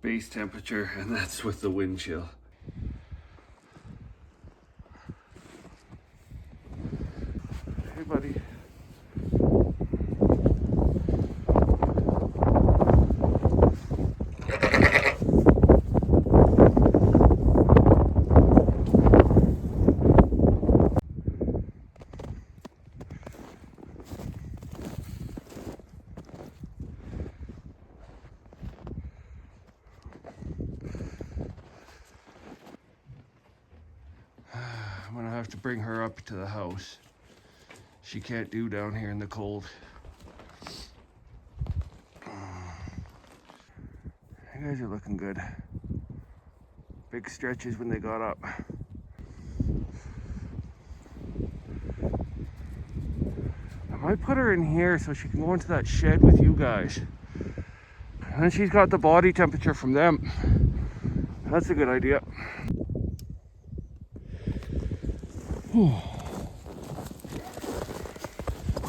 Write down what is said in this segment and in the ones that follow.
base temperature, and that's with the wind chill. Hey buddy. I'm gonna have to bring her up to the house. She can't do down here in the cold. You guys are looking good. Big stretches when they got up. I might put her in here so she can go into that shed with you guys. And then she's got the body temperature from them. That's a good idea.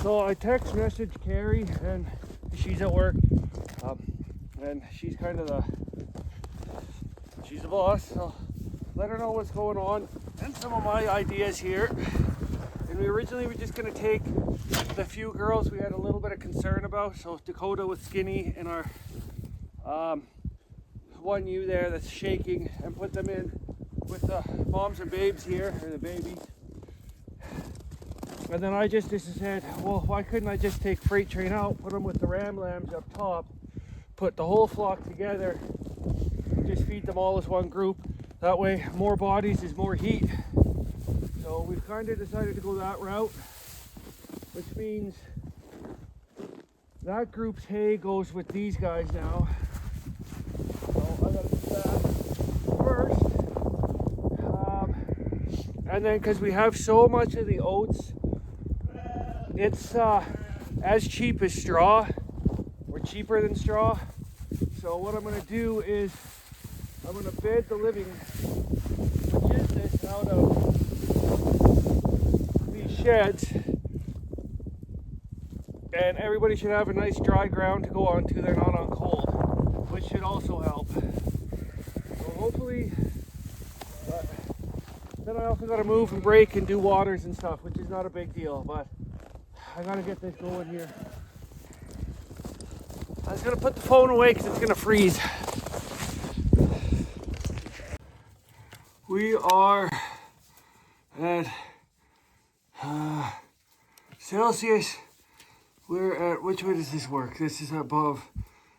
So I text message Carrie, and she's at work, and she's kind of she's the boss, so let her know what's going on and some of my ideas here. And we originally were just going to take the few girls we had a little bit of concern about, so Dakota with Skinny and our one ewe there that's shaking, and put them in with the moms and babes here, or the babies. And then I just said, well, why couldn't I just take FreightTrain out, put them with the ram lambs up top, put the whole flock together, just feed them all as one group. That way, more bodies is more heat. So we've kind of decided to go that route, which means that group's hay goes with these guys now. So I gotta do that first. And then, because we have so much of the oats, it's as cheap as straw, or cheaper than straw. So what I'm going to do is I'm going to bed the living, which is this, out of these sheds, and everybody should have a nice dry ground to go onto. They're not on cold, which should also help. So hopefully, then I also got to move and break and do waters and stuff, which is not a big deal, but I gotta get this going here. I was gonna put the phone away because it's gonna freeze. We are at Celsius. We're at, which way does this work? This is above,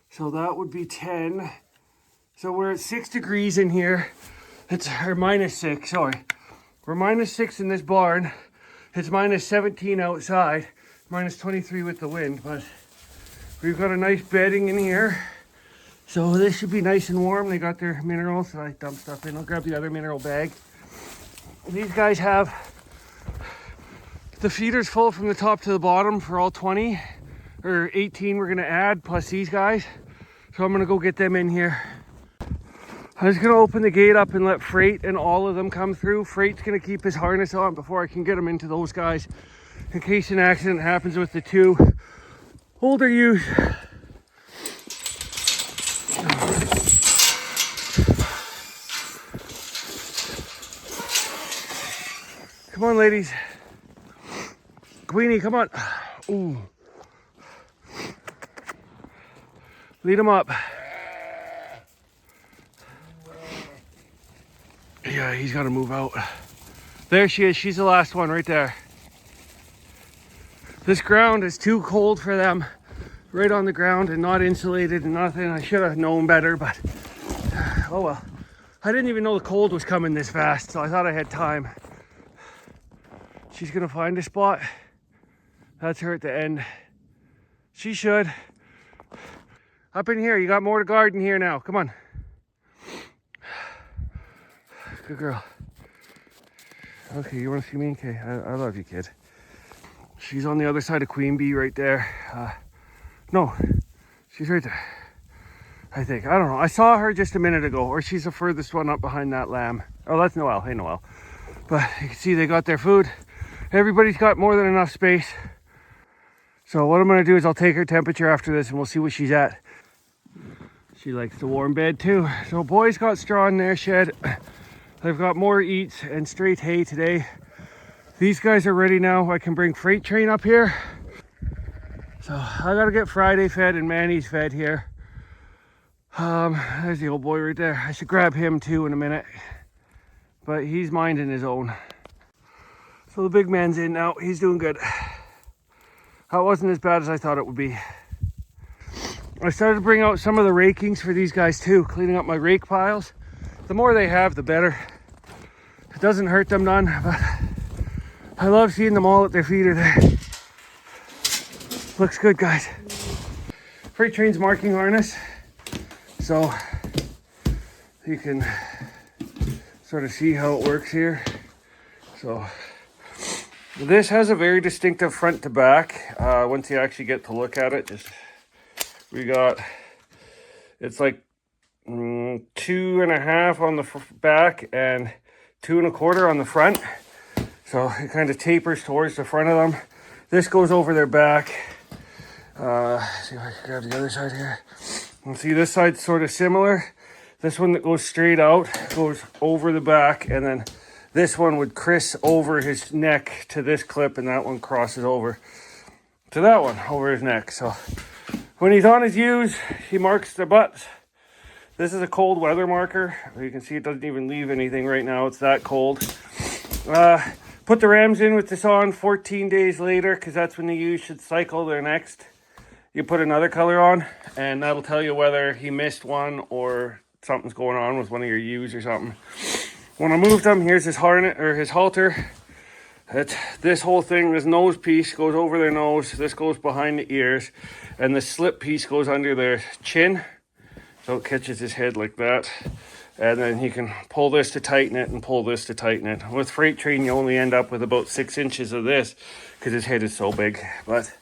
so that would be 10. So we're at 6 degrees in here. It's or -6, sorry. We're -6 in this barn. It's -17 outside. -23 with the wind, but we've got a nice bedding in here, so this should be nice and warm. They got their minerals, so I dump stuff in. I'll grab the other mineral bag. These guys have the feeders full from the top to the bottom for all 20 or 18 we're gonna add, plus these guys. So I'm gonna go get them in here. I'm just gonna open the gate up and let Freight and all of them come through. Freight's gonna keep his harness on before I can get him into those guys, in case an accident happens with the two older ewes. Come on, ladies. Queenie, come on. Ooh. Lead them up. Yeah, he's got to move out. There she is. She's the last one right there. This ground is too cold for them. Right on the ground and not insulated and nothing. I should have known better, but oh well. I didn't even know the cold was coming this fast, so I thought I had time. She's gonna find a spot. That's her at the end. She should. Up in here, you got more to garden here now. Come on. Good girl. Okay, you wanna see me? Okay, I love you, kid. She's on the other side of Queen Bee right there. No, she's right there. I think, I don't know. I saw her just a minute ago, or she's the furthest one up behind that lamb. Oh, that's Noelle. Hey, Noelle. But you can see they got their food. Everybody's got more than enough space. So what I'm going to do is I'll take her temperature after this and we'll see what she's at. She likes the warm bed too. So boys got straw in their shed. They've got more eats and straight hay today. These guys are ready now. I can bring FreightTrain up here. So I gotta get Friday fed and Manny's fed here. There's the old boy right there. I should grab him too in a minute, but he's minding his own. So the big man's in now. He's doing good. That wasn't as bad as I thought it would be. I started to bring out some of the rakings for these guys too, cleaning up my rake piles. The more they have, the better. It doesn't hurt them none, but I love seeing them all at their feet are there. Looks good, guys. FreightTrain's marking harness, so you can sort of see how it works here. So this has a very distinctive front to back. Once you actually get to look at it, it's like 2.5 on the back and 2.25 on the front. So it kind of tapers towards the front of them. This goes over their back. See if I can grab the other side here. And see, this side's sort of similar. This one that goes straight out goes over the back, and then this one would criss over his neck to this clip, and that one crosses over to that one over his neck. So when he's on his ewes, he marks the butts. This is a cold weather marker. You can see it doesn't even leave anything right now. It's that cold. Put the rams in with this on 14 days later, because that's when the ewes should cycle their next. You put another color on, and that'll tell you whether he missed one or something's going on with one of your ewes or something. When I moved them, here's his harness or his halter. This whole thing, this nose piece goes over their nose. This goes behind the ears, and the slip piece goes under their chin. So it catches his head like that. And then you can pull this to tighten it and pull this to tighten it. With FreightTrain, you only end up with about 6 inches of this because his head is so big. But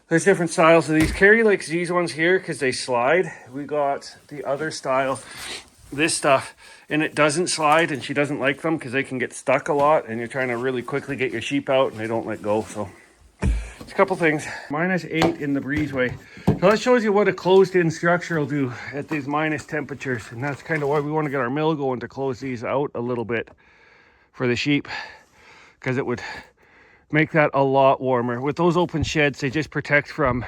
there's different styles of these. Carrie likes these ones here because they slide. We got the other style, this stuff, and it doesn't slide, and she doesn't like them because they can get stuck a lot, and you're trying to really quickly get your sheep out and they don't let go. So it's a couple things. -8 in the breezeway. So that shows you what a closed-in structure will do at these minus temperatures, and that's kind of why we want to get our mill going, to close these out a little bit for the sheep, because it would make that a lot warmer. With those open sheds, they just protect from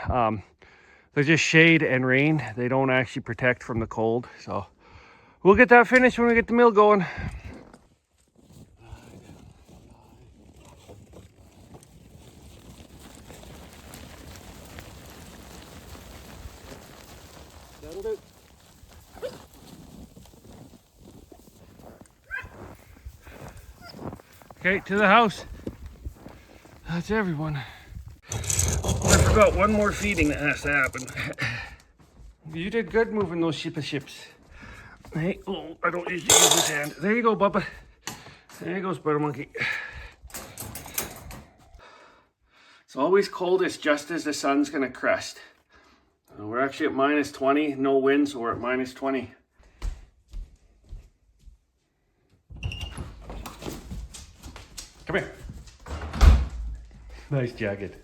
they're just shade and rain. They don't actually protect from the cold. So we'll get that finished when we get the mill going. That'll do. Okay, to the house. That's everyone. I forgot one more feeding that has to happen. You did good moving those ships. Hey, oh, I don't usually use this hand. There you go, Bubba. There you go, Spider Monkey. It's always coldest just as the sun's gonna crest. We're actually at -20, no wind, so we're at -20. Come here. Nice jacket.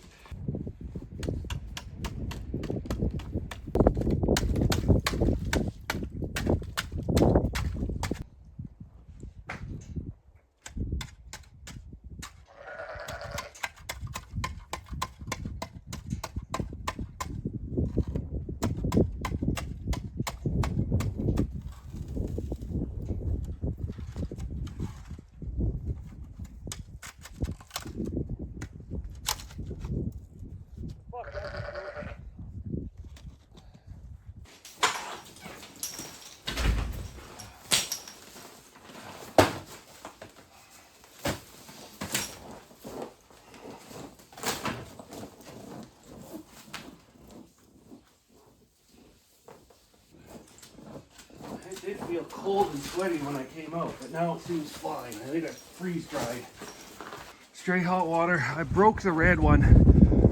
It did feel cold and sweaty when I came out, but now it seems fine. I think I freeze dried. Straight hot water. I broke the red one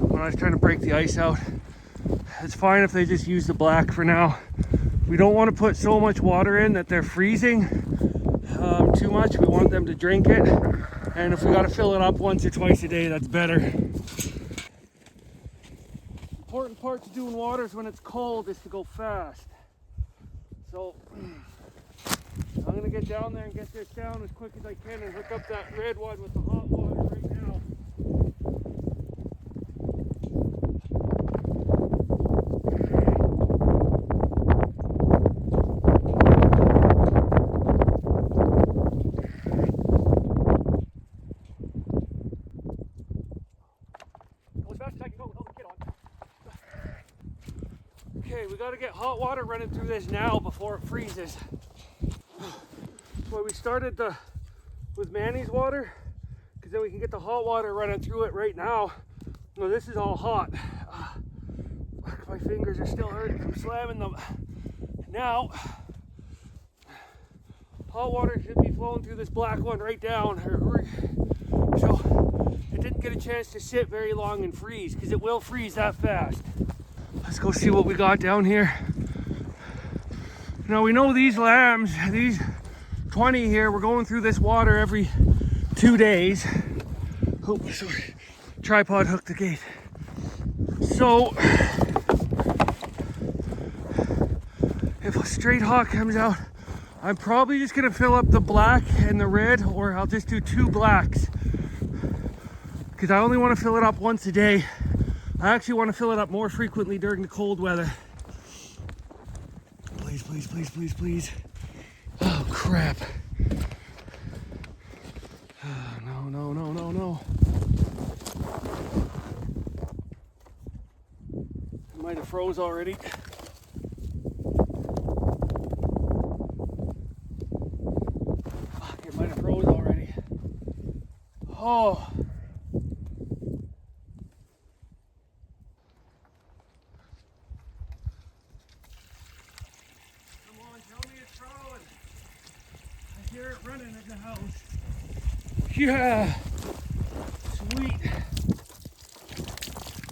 when I was trying to break the ice out. It's fine if they just use the black for now. We don't want to put so much water in that they're freezing too much. We want them to drink it. And if we got to fill it up once or twice a day, that's better. Important part to doing water is when it's cold is to go fast. So I'm gonna get down there and get this down as quick as I can and hook up that red one with the hot water right now. Okay, we gotta get hot water running through this now before it freezes. So we started with Manny's water, because then we can get the hot water running through it right now. No, this is all hot. My fingers are still hurting from slamming them. Now, hot water should be flowing through this black one right down. So it didn't get a chance to sit very long and freeze, because it will freeze that fast. Let's go see what we got down here. Now we know these lambs, these 20 here, we're going through this water every 2 days. Oh, sorry. Tripod hooked the gate. So, if a straight hot comes out, I'm probably just gonna fill up the black and the red, or I'll just do 2 blacks. Because I only want to fill it up once a day. I actually want to fill it up more frequently during the cold weather. Please, please, please, please, please. Oh, crap. Oh, no, no, no, no, no. It might have froze already. Fuck, it might have froze already. Oh. Hear it running in the house. Yeah, sweet.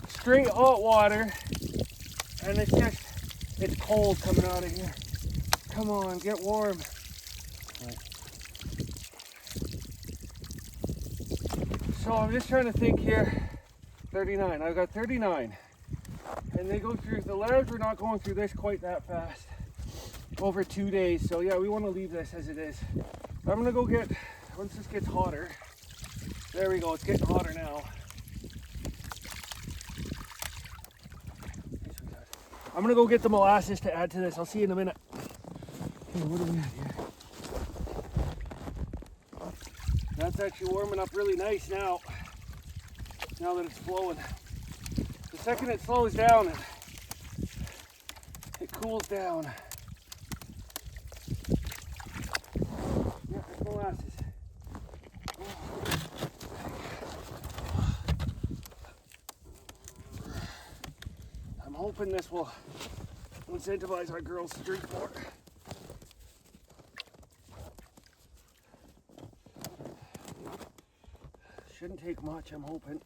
Straight hot water, and it's cold coming out of here. Come on, get warm. Right. So I'm just trying to think here. 39, I've got 39. And they go through, the lambs are not going through this quite that fast. Over 2 days, so yeah, we want to leave this as it is. I'm gonna go get, once this gets hotter, there we go, it's getting hotter now. I'm gonna go get the molasses to add to this. I'll see you in a minute. Okay, what do we have here? That's actually warming up really nice now that it's flowing. The second it slows down, it cools down. Molasses. I'm hoping this will incentivize our girls to drink more. Shouldn't take much, I'm hoping.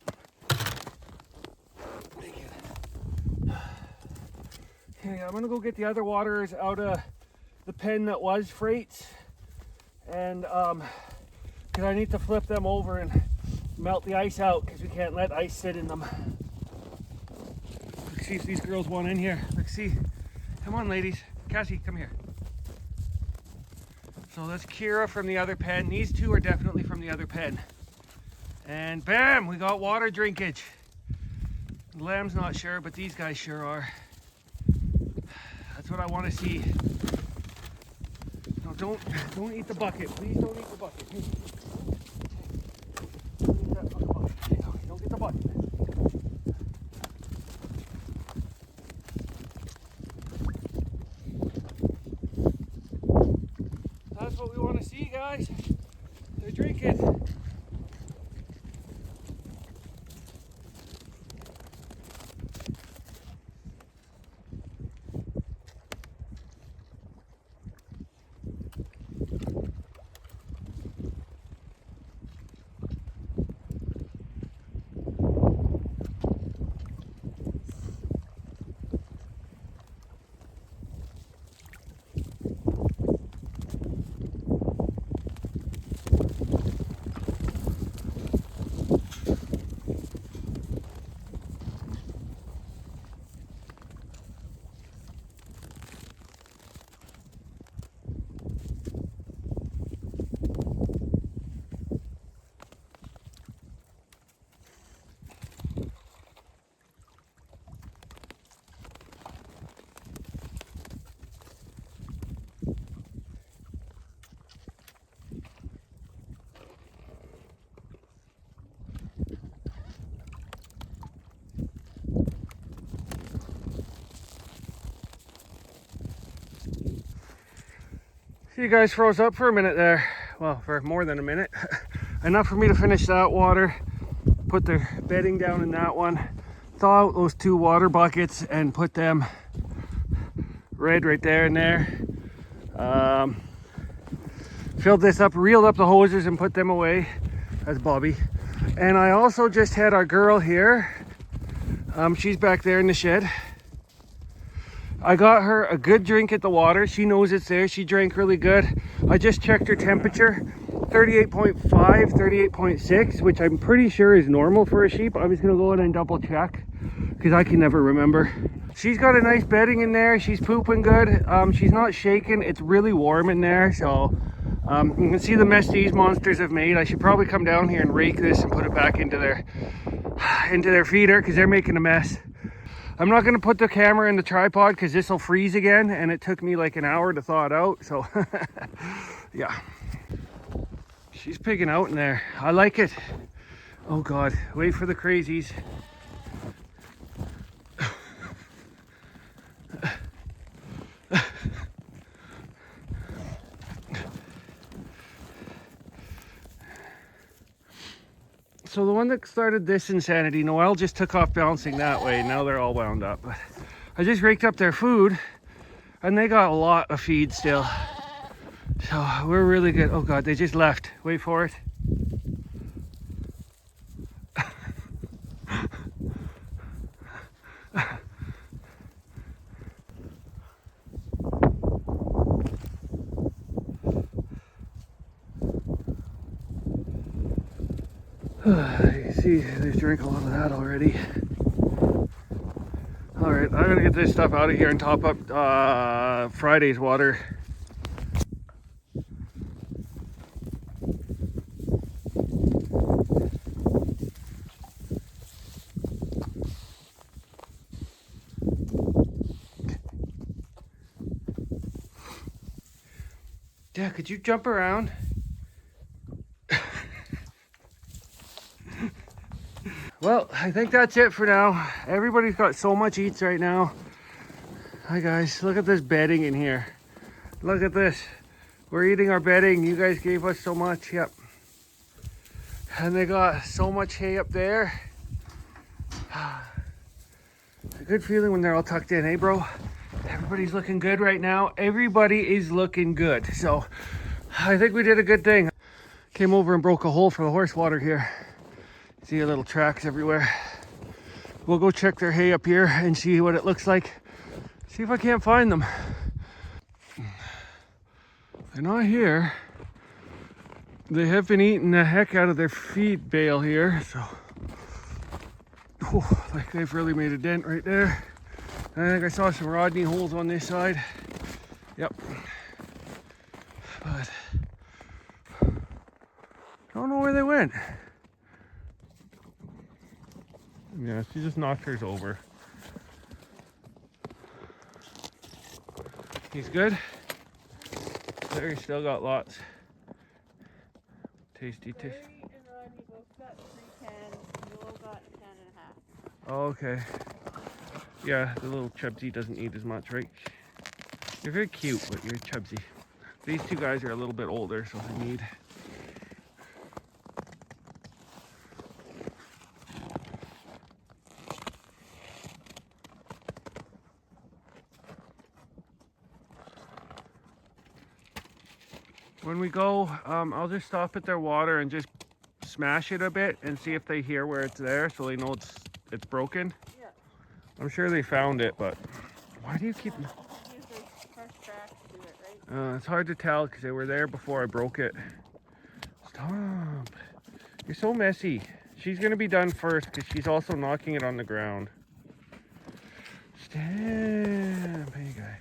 Okay, I'm gonna go get the other waters out of the pen that was Freight's. And because I need to flip them over and melt the ice out, because we can't let ice sit in them. Let's see if these girls want in here. Let's see. Come on, ladies. Cassie, come here. So that's Kira from the other pen. These 2 are definitely from the other pen. And bam, we got water drinkage. The lamb's not sure, but these guys sure are. That's what I want to see. Don't eat the bucket. Please don't eat the bucket. Don't eat that fucking bucket. Don't get the bucket. That's what we want to see, guys. They're drinking. So you guys froze up for a minute there. Well, for more than a minute. Enough for me to finish that water. Put the bedding down in that one. Thaw out those 2 water buckets and put them red right there and there. Filled this up, reeled up the hoses and put them away. That's Bobby. And I also just had our girl here. She's back there in the shed. I got her a good drink at the water. She knows it's there. She drank really good. I just checked her temperature. 38.5, 38.6, which I'm pretty sure is normal for a sheep. I was gonna go in and double check because I can never remember. She's got a nice bedding in there. She's pooping good. She's not shaking. It's really warm in there. So you can see the mess these monsters have made. I should probably come down here and rake this and put it back into their feeder because they're making a mess. I'm not going to put the camera in the tripod because this will freeze again, and it took me like an hour to thaw it out. So yeah, she's pigging out in there. I like it. Oh god, wait for the crazies. So the one that started this insanity, Noelle just took off bouncing that way. Now they're all wound up. But I just raked up their food and they got a lot of feed still. So we're really good. Oh god, they just left. Wait for it. You see, they've drank a lot of that already. Alright, I'm gonna get this stuff out of here and top up Friday's water. Yeah, could you jump around? Well, I think that's it for now. Everybody's got so much eats right now. Hi guys, look at this bedding in here. Look at this. We're eating our bedding. You guys gave us so much, yep. And they got so much hay up there. A good feeling when they're all tucked in, eh bro? Everybody's looking good right now. Everybody is looking good. So I think we did a good thing. Came over and broke a hole for the horse water here. See a little tracks everywhere. We'll go check their hay up here and see what it looks like. See if I can't find them. They're not here. They have been eating the heck out of their feed bale here, so like they've really made a dent right there. I think I saw some Rodney holes on this side. Yep. But I don't know where they went. Yeah, she just knocked hers over. He's good. Larry still got lots. Tasty, tasty. Larry and Rodney both got 3 cans. Noel got 10.5. Oh, okay. Yeah, the little chubsy doesn't eat as much, right? You're very cute, but you're chubsy. These 2 guys are a little bit older, so they need. When we go, I'll just stop at their water and just smash it a bit and see if they hear where it's there, so they know it's broken. Yeah. I'm sure they found it, but why do you keep? Use those fresh tracks to it, right? It's hard to tell because they were there before I broke it. Stop! You're so messy. She's gonna be done first because she's also knocking it on the ground. Stamp, hey guy.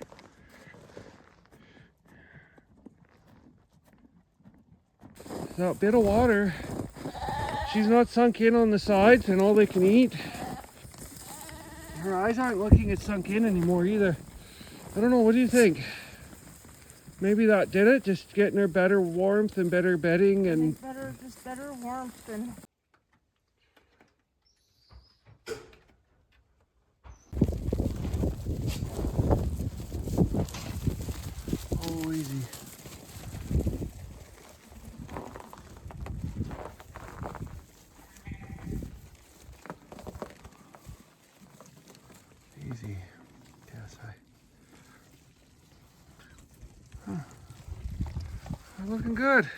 That bit of water, she's not sunk in on the sides and all they can eat. Her eyes aren't looking as sunk in anymore either. I don't know, what do you think? Maybe that did it, just getting her better warmth and better bedding and just better warmth and oh, easy. Looking good.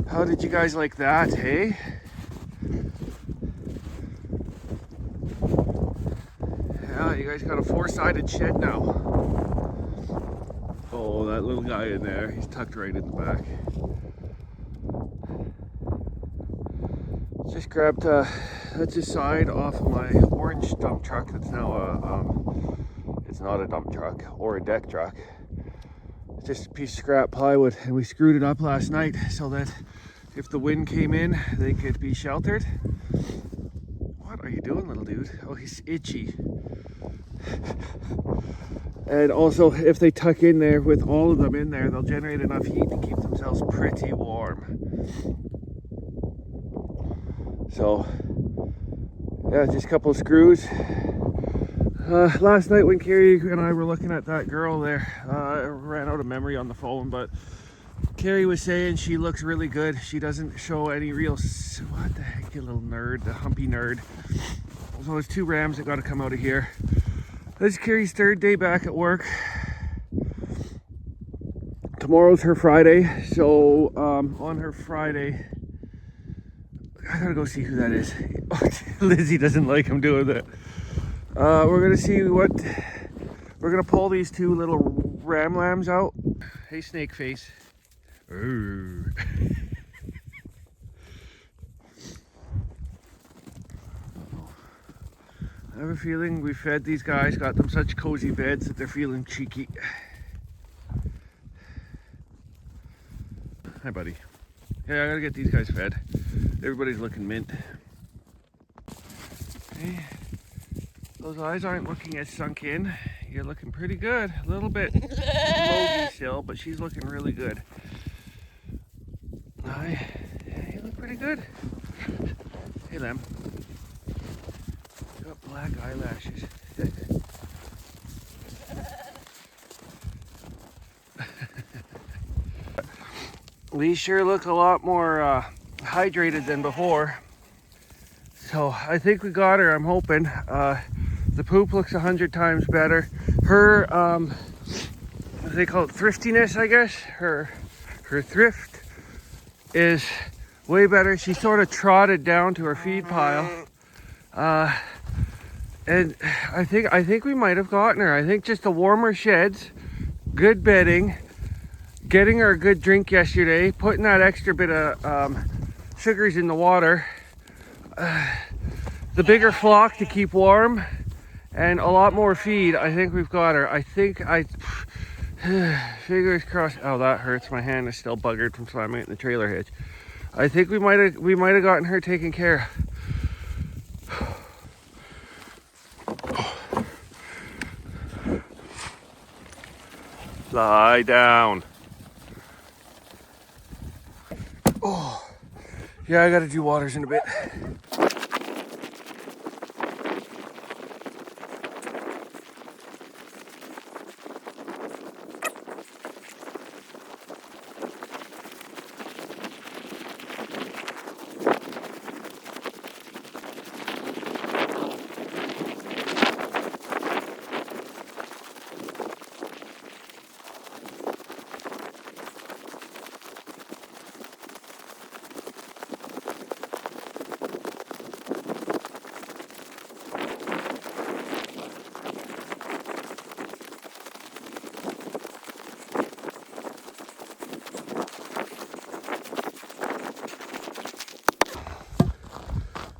How did you guys like that, hey? Yeah, you guys got a four-sided shed now. Oh, that little guy in there, he's tucked right in the back. Just grabbed that's a side off of my orange dump truck. That's now it's not a dump truck or a deck truck. It's just a piece of scrap plywood, and we screwed it up last night so that if the wind came in, they could be sheltered. What are you doing, little dude? Oh, he's itchy. And also, if they tuck in there with all of them in there, they'll generate enough heat to keep themselves pretty warm. So, yeah, just a couple of screws. Last night when Carrie and I were looking at that girl there, I ran out of memory on the phone, but Carrie was saying she looks really good. She doesn't show any real, what the heck, you little nerd, the humpy nerd. So there's 2 rams that got to come out of here. This is Carrie's 3rd day back at work. Tomorrow's her Friday, so on her Friday, I gotta go see who that is. Lizzie doesn't like him doing that. We're gonna see what, we're gonna pull these 2 little ram lambs out. Hey, snake face. Ooh. I have a feeling we fed these guys, got them such cozy beds that they're feeling cheeky. Hi, buddy. Yeah, I gotta get these guys fed. Everybody's looking mint. Okay. Those eyes aren't looking as sunk in. You're looking pretty good. A little bit logy still, but she's looking really good. Hi. Yeah, you look pretty good. Hey, Lem. Got black eyelashes. These sure look a lot more hydrated than before. So I think we got her, I'm hoping. The poop looks 100 times better. Her, what do they call it, thriftiness, I guess? Her thrift is way better. She sort of trotted down to her feed pile. And I think we might have gotten her. I think just the warmer sheds, good bedding, getting her a good drink yesterday, putting that extra bit of sugars in the water, the bigger flock to keep warm, and a lot more feed. I think we've got her. Fingers crossed. Oh, that hurts. My hand is still buggered from slamming it in the trailer hitch. I think we might have gotten her taken care of. Lie down. Oh, yeah, I gotta do waters in a bit.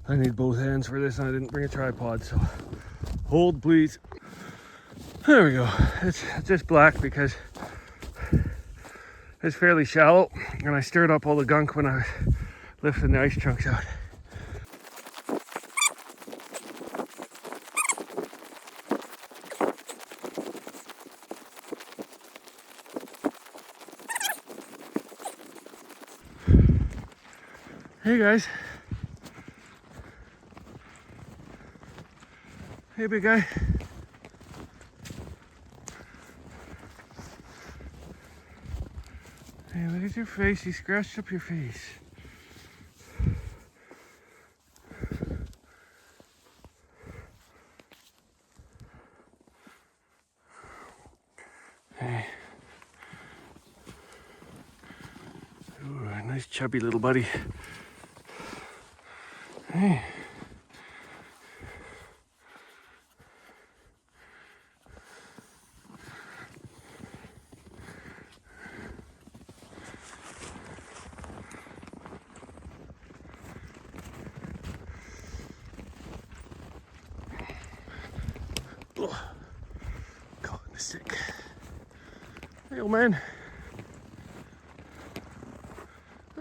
I need both hands for this, and I didn't bring a tripod, so hold please. There we go. It's just black because it's fairly shallow, and I stirred up all the gunk when I was lifting the ice chunks out. Hey guys. Hey big guy. Hey, look at your face. You scratched up your face. Hey. Ooh, nice chubby little buddy. Hey. Oh, caught in the stick. Hey, old man.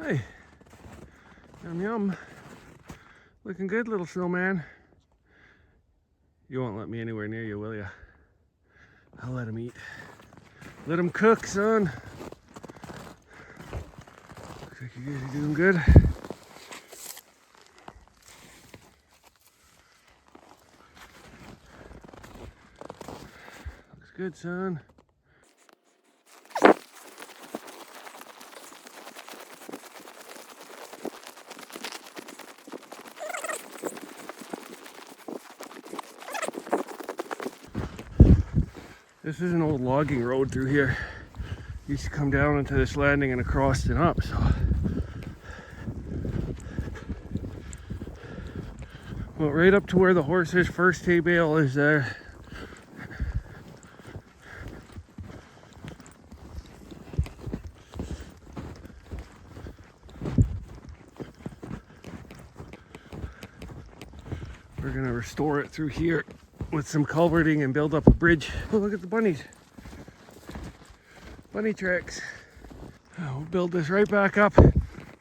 Hey. Yum yum. Looking good, little snowman. You won't let me anywhere near you, will you? I'll let him eat. Let him cook, son. Looks like you guys are doing good. Looks good, son. This is an old logging road through here. Used to come down into this landing and across and up, so. Well, right up to where the horse's first hay bale is there. We're gonna restore it through here with some culverting and build up a bridge. Oh, look at the bunnies. Bunny tracks. We'll build this right back up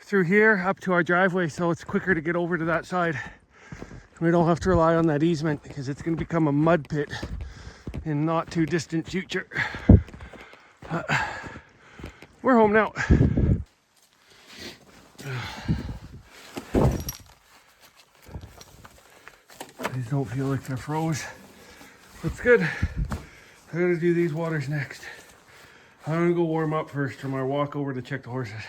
through here, up to our driveway, so it's quicker to get over to that side. We don't have to rely on that easement because it's going to become a mud pit in not too distant future. We're home now. These don't feel like they're froze. That's good. I gotta do these waters next. I'm gonna go warm up first from our walk over to check the horses.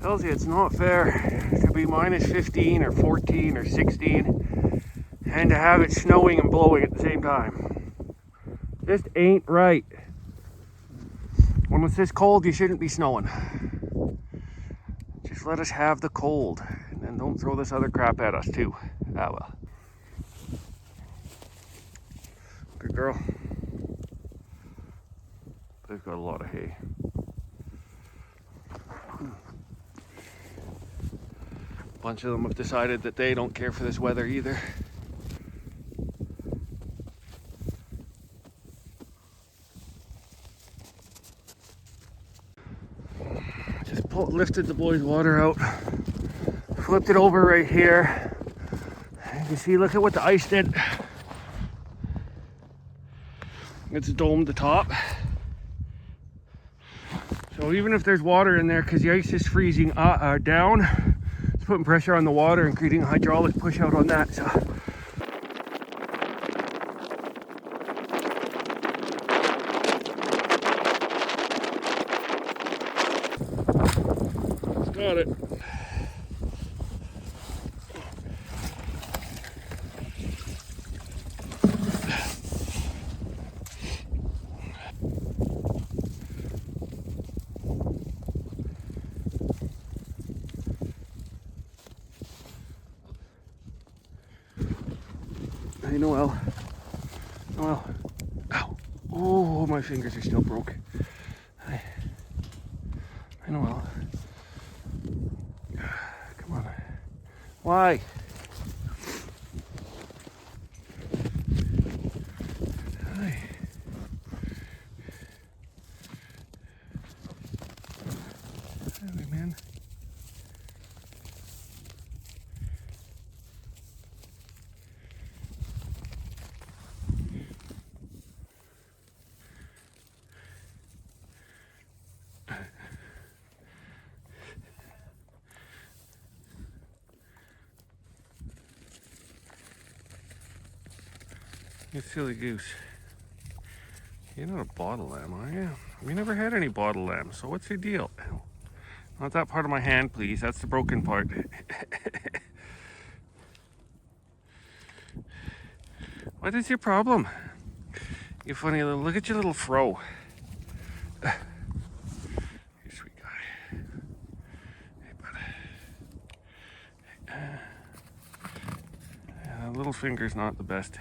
Tells you it's not fair to be minus 15 or 14 or 16 and to have it snowing and blowing at the same time. Just ain't right. When it's this cold, you shouldn't be snowing. Just let us have the cold and then don't throw this other crap at us too. Ah well. Good girl. They've got a lot of hay. A bunch of them have decided that they don't care for this weather either. Just lifted the boys' water out, flipped it over right here. You can see, look at what the ice did. It's domed the top. So even if there's water in there, because the ice is freezing down, it's putting pressure on the water and creating a hydraulic push out on that. So got it. Well, ow. Oh, my fingers are still broke. I know. Well, come on. Why? Hi. Hi, man. You silly goose. You're not a bottle lamb, are you? We never had any bottle lambs, so what's your deal? Not that part of my hand, please. That's the broken part. What is your problem? You funny little, look at your little fro. You sweet guy. Hey, bud. Little finger's not the best.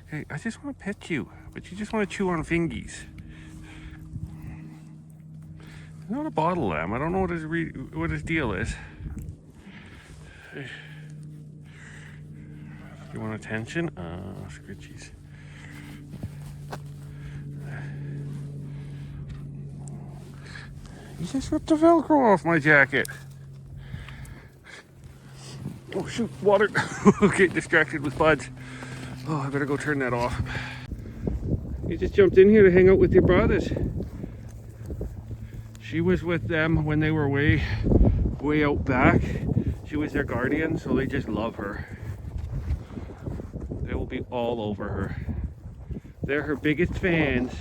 Hey, I just want to pet you, but you just want to chew on fingies. He's not a bottle lamb. I don't know what his deal is. Hey. You want attention? Scritchies. You just ripped the Velcro off my jacket. Oh shoot, water. Get distracted with buds. Oh, I better go turn that off. You just jumped in here to hang out with your brothers. She was with them when they were way out back. She was their guardian, so they just love her. They will be all over her. They're her biggest fans.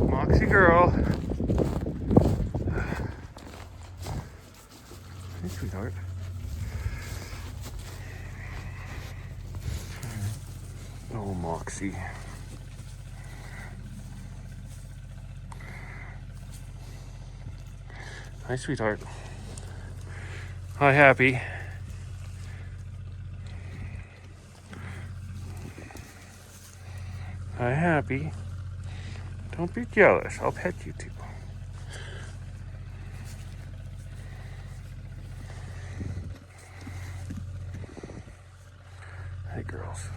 Moxie girl. Hey, sweetheart. Oh, Moxie. Hi, sweetheart. Hi, Happy. Hi, Happy. Don't be jealous. I'll pet you too. Hey, girls.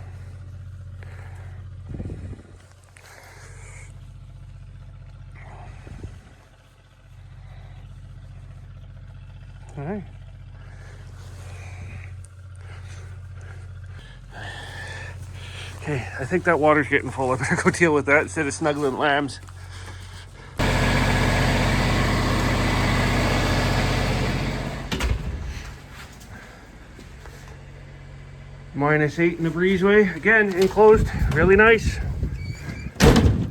Hi. Okay, I think that water's getting full. I better go deal with that instead of snuggling lambs. -8 in the breezeway. Again, enclosed, really nice.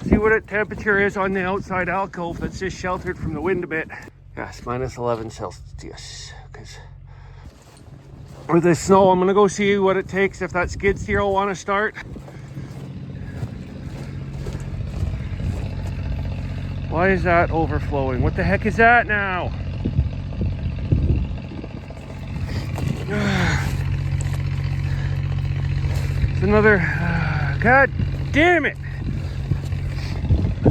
See what the temperature is on the outside alcove that's just sheltered from the wind a bit. Yes, -11 Celsius. Because with the snow, I'm gonna go see what it takes if that skid steer will want to start. Why is that overflowing? What the heck is that now? It's another, god damn it.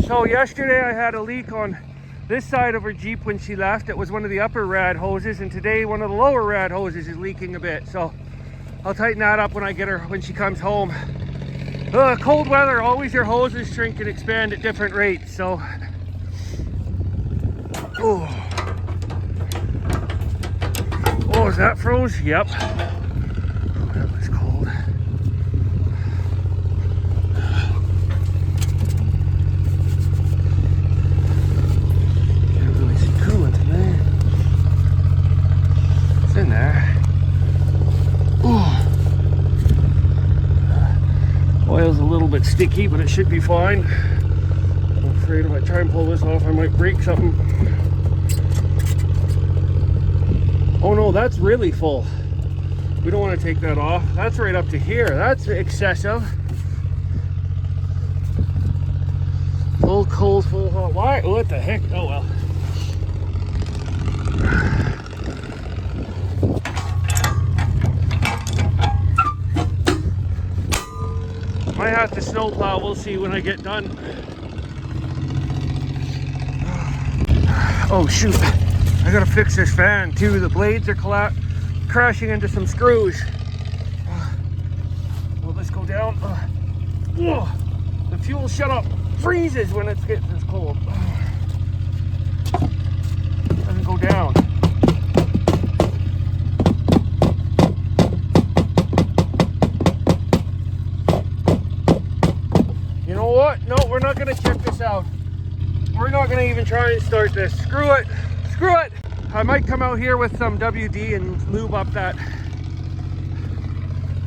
So yesterday I had a leak on this side of her Jeep when she left. It was one of the upper rad hoses, and today one of the lower rad hoses is leaking a bit. So I'll tighten that up when I get her, when she comes home. Cold weather, always your hoses shrink and expand at different rates. So, oh, is that froze? Yep. Oh, that was cold. Can't really see coolant in there. It's in there. Oil's a little bit sticky, but it should be fine. I'm afraid if I try and pull this off, I might break something. Oh no, that's really full. We don't want to take that off. That's right up to here. That's excessive. Full cold, full hot. Why? What the heck? Oh well. Might have to snowplow. We'll see when I get done. Oh shoot! I gotta fix this fan too. The blades are crashing into some screws. Well, let's go down. The fuel shut up. Freezes when it gets this cold. Doesn't go down. You know what? No, we're not gonna check this out. We're not gonna even try and start this. Screw it. Screw it. I might come out here with some WD and lube up that.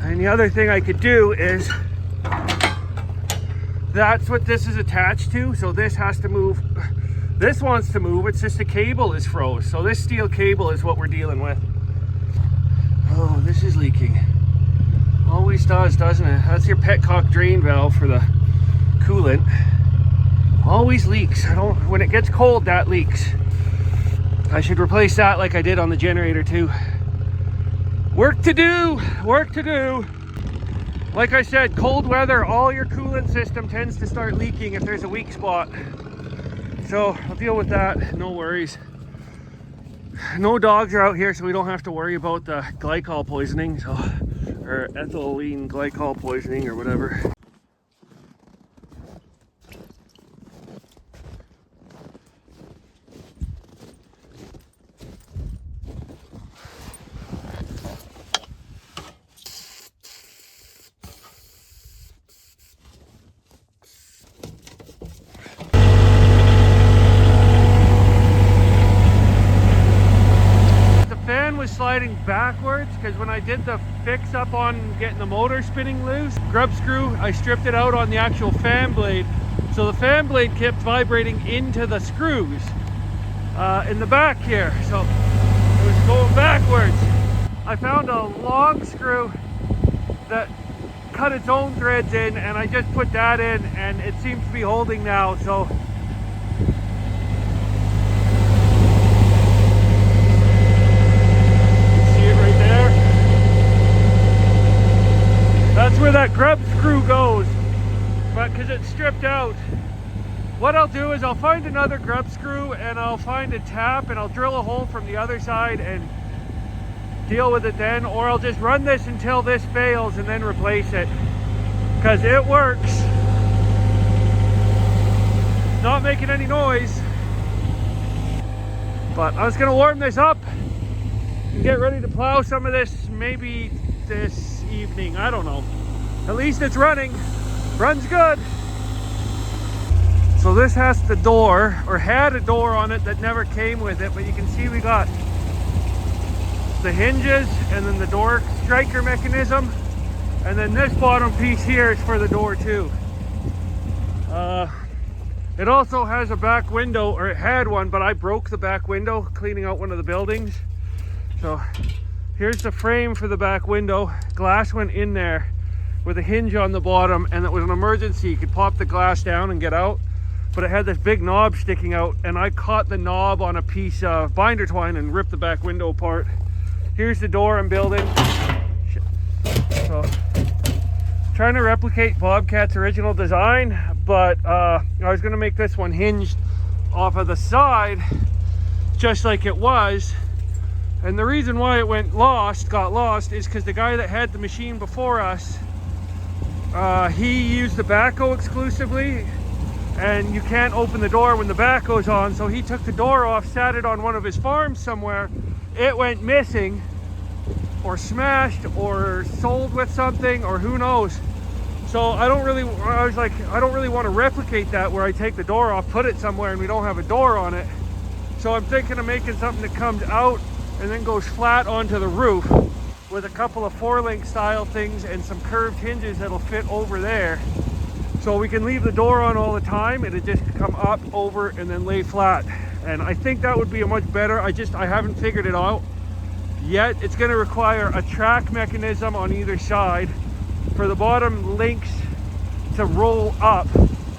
And the other thing I could do is, that's what this is attached to. So this has to move. This wants to move. It's just the cable is froze. So this steel cable is what we're dealing with. Oh, this is leaking. Always does, doesn't it? That's your petcock drain valve for the coolant. Always leaks. When it gets cold, that leaks. I should replace that like I did on the generator too. Work to do. Work to do. Like I said, cold weather, all your coolant system tends to start leaking if there's a weak spot. So I'll deal with that, no worries. No dogs are out here, so we don't have to worry about the glycol poisoning, or ethylene glycol poisoning or whatever. Sliding backwards because when I did the fix up on getting the motor spinning loose, grub screw, I stripped it out on the actual fan blade, so the fan blade kept vibrating into the screws in the back here, so it was going backwards. I found a long screw that cut its own threads in, and I just put that in and it seems to be holding now. So that's where that grub screw goes, but because it's stripped out, what I'll do is I'll find another grub screw and I'll find a tap and I'll drill a hole from the other side and deal with it then, or I'll just run this until this fails and then replace it, because it works. Not making any noise. But I was going to warm this up and get ready to plow some of this maybe this evening. I don't know. At least it's running. Runs good. So this has the door, or had a door on it that never came with it, but you can see we got the hinges and then the door striker mechanism, and then this bottom piece here is for the door too. It also has a back window, or it had one, but I broke the back window cleaning out one of the buildings. So here's the frame for the back window. Glass went in there with a hinge on the bottom, and it was an emergency. You could pop the glass down and get out, but it had this big knob sticking out, and I caught the knob on a piece of binder twine and ripped the back window apart. Here's the door I'm building. So trying to replicate Bobcat's original design, but I was going to make this one hinged off of the side just like it was. And the reason why it got lost is because the guy that had the machine before us, he used the backhoe exclusively, and you can't open the door when the backhoe's on, so he took the door off, sat it on one of his farms somewhere. It went missing, or smashed, or sold with something, or who knows. So I was like, I don't really want to replicate that where I take the door off, put it somewhere, and we don't have a door on it. So I'm thinking of making something that comes out and then goes flat onto the roof with a couple of 4-link style things and some curved hinges that'll fit over there. So we can leave the door on all the time. It'll just come up, over, and then lay flat. And I think that would be a much better, I haven't figured it out yet. It's going to require a track mechanism on either side for the bottom links to roll up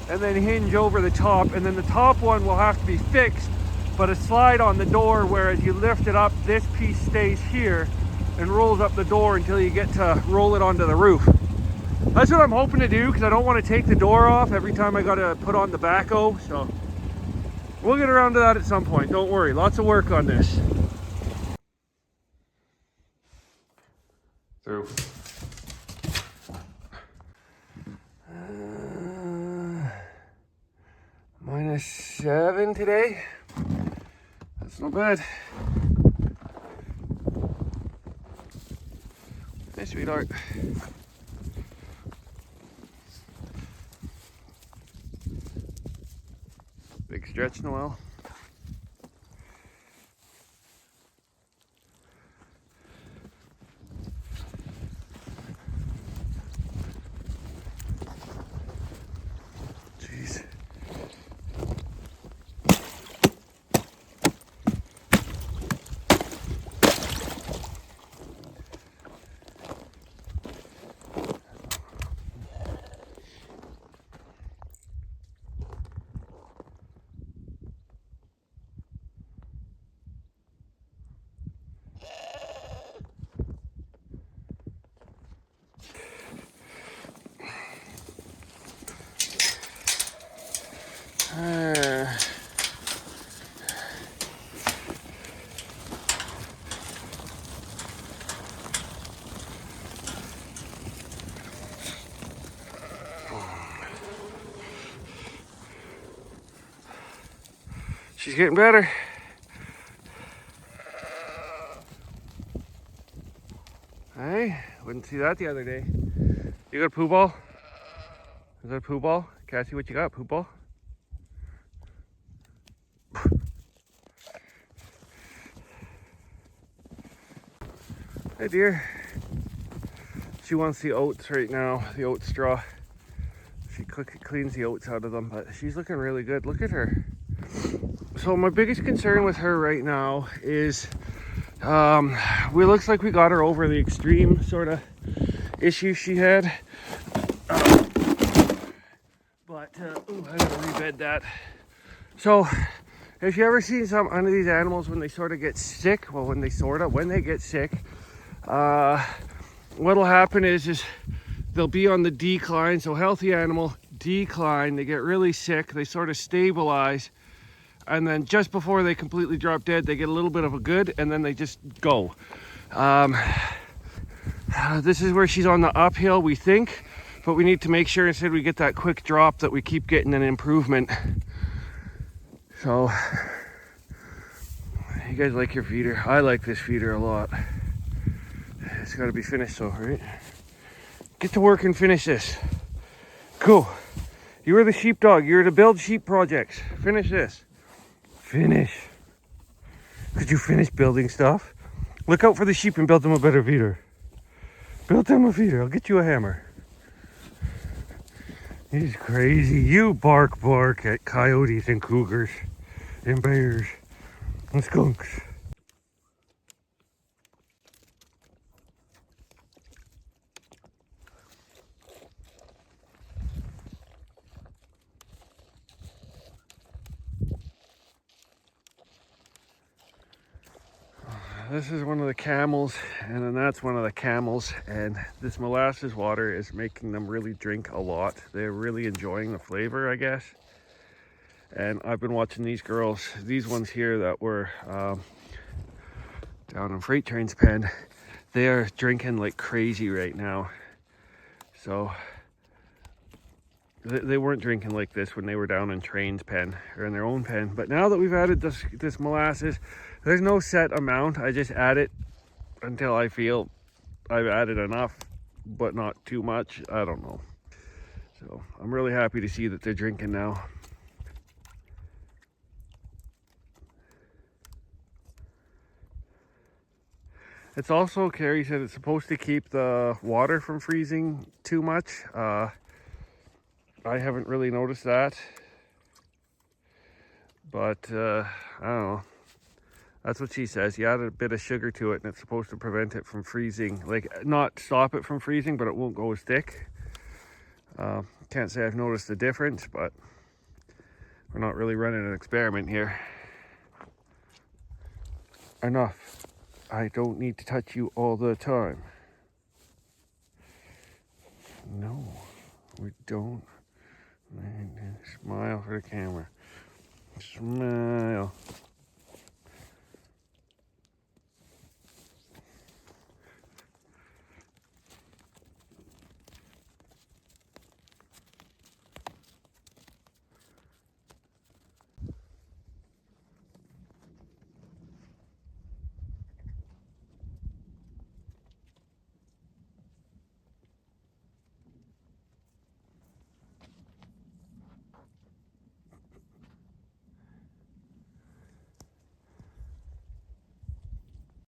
and then hinge over the top, and then the top one will have to be fixed, but a slide on the door, whereas you lift it up, this piece stays here and rolls up the door until you get to roll it onto the roof. That's what I'm hoping to do, because I don't want to take the door off every time I gotta put on the backhoe. So we'll get around to that at some point, don't worry. Lots of work on this. Through. -7 today. That's not bad. Hey, sweetheart. Big stretch, Noel. Jeez. She's getting better. Hey, wouldn't see that the other day. You got a poo ball? Is that a poo ball? Cassie, what you got? Poo ball? Hey dear. She wants the oats right now, the oat straw. She cleans the oats out of them, but she's looking really good. Look at her. So my biggest concern with her right now is we looks like we got her over the extreme sort of issue she had. Ooh, I gotta rebed that. So if you ever seen some of these animals when they sort of get sick, well, when they get sick, what'll happen is they'll be on the decline. So healthy animal decline, they get really sick, they sort of stabilize, and then just before they completely drop dead, they get a little bit of a good, and then they just go. This is where she's on the uphill, we think, but we need to make sure instead we get that quick drop that we keep getting an improvement. So you guys like your feeder? I like this feeder a lot. It's got to be finished though, right? Get to work and finish this. Cool. You were the sheepdog. You're to build sheep projects. Finish this. Finish. Could you finish building stuff? Look out for the sheep and build them a better feeder. Build them a feeder. I'll get you a hammer. He's crazy. You bark at coyotes and cougars and bears and skunks. This is one of the camels, and then that's one of the camels, and this molasses water is making them really drink a lot. They're really enjoying the flavor, I guess. And I've been watching these girls, these ones here that were down in FreightTrain's pen, they are drinking like crazy right now. So they weren't drinking like this when they were down in Train's pen or in their own pen, but now that we've added this molasses, there's no set amount. I just add it until I feel I've added enough, but not too much. I don't know. So I'm really happy to see that they're drinking now. It's also, Carrie said, it's supposed to keep the water from freezing too much. I haven't really noticed that, but I don't know. That's what she says. You add a bit of sugar to it and it's supposed to prevent it from freezing. Like, not stop it from freezing, but it won't go as thick. Can't say I've noticed a difference, but we're not really running an experiment here. Enough. I don't need to touch you all the time. No, we don't. Smile for the camera. Smile.